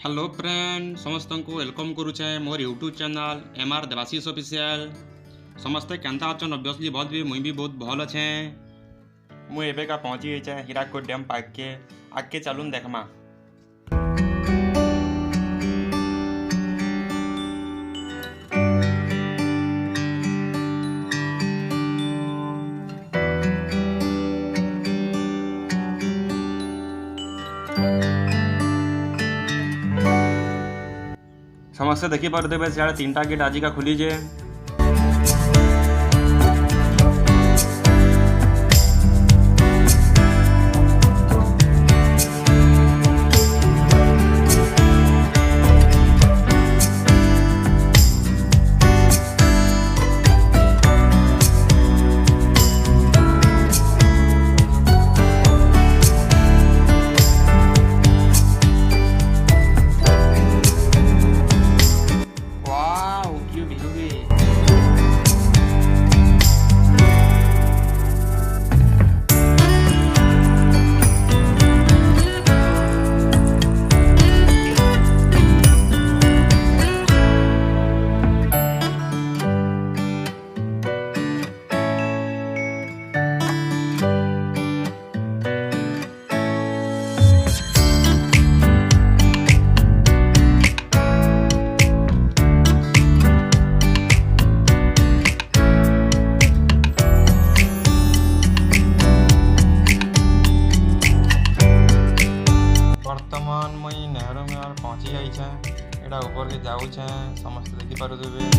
Hello friend समस्त को welcome करुचे मोर YouTube channel Mr Debashish official. समस्ते केंता अच्छन ऑब्वियसली बहुत भी मुई भी बहुत भल अच्छे। मुझे एबे का पहुँची हीराकोट डैम पार्क के आगे चलून देखमा। समस्या देखी पारे सियाड़े 3टा गेट आज का खुली जे। वर्तमान मुई नेहरू में पहुँची जाइए एटा ऊपर के जाऊँ समस्त देखी पारे।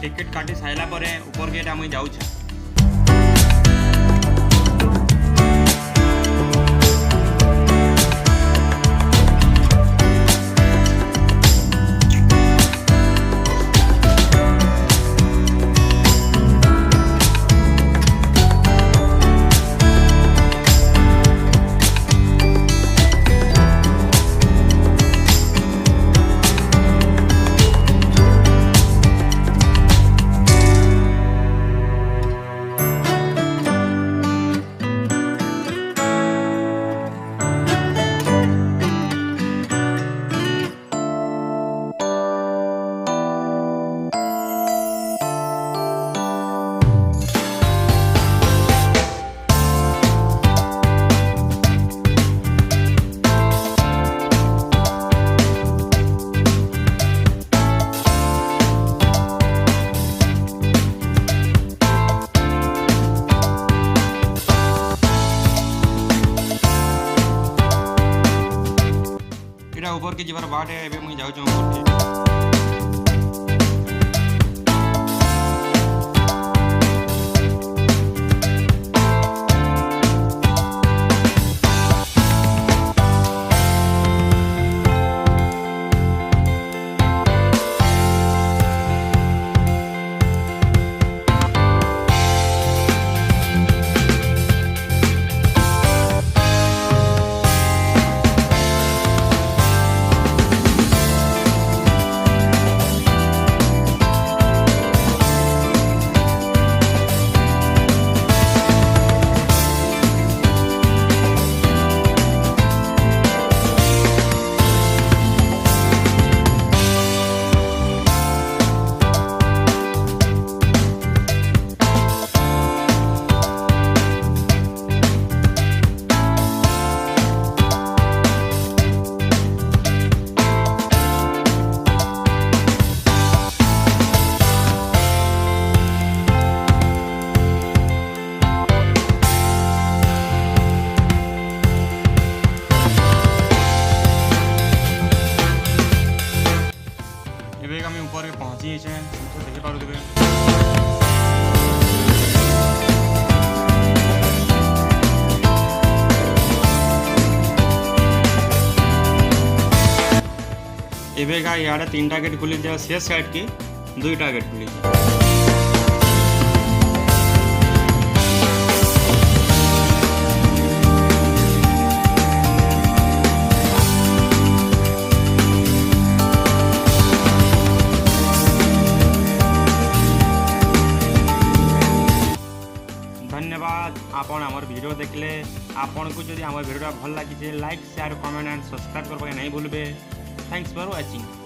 टिकेट काटी साइला परे ऊपर गेट आम जाऊँ। ऊपर के जीवार बाट है मुझे जाऊँ ऊपर के। एबे का इे 3टा गेट खुली जाए से साइड की 2टा गेट खुली। धन्यवाद आपण आमर वीडियो देखले। आपन को जदि आमर वीडियो भल लगी like share comment and subscribe करबा नहीं भूलबे। Thanks for watching.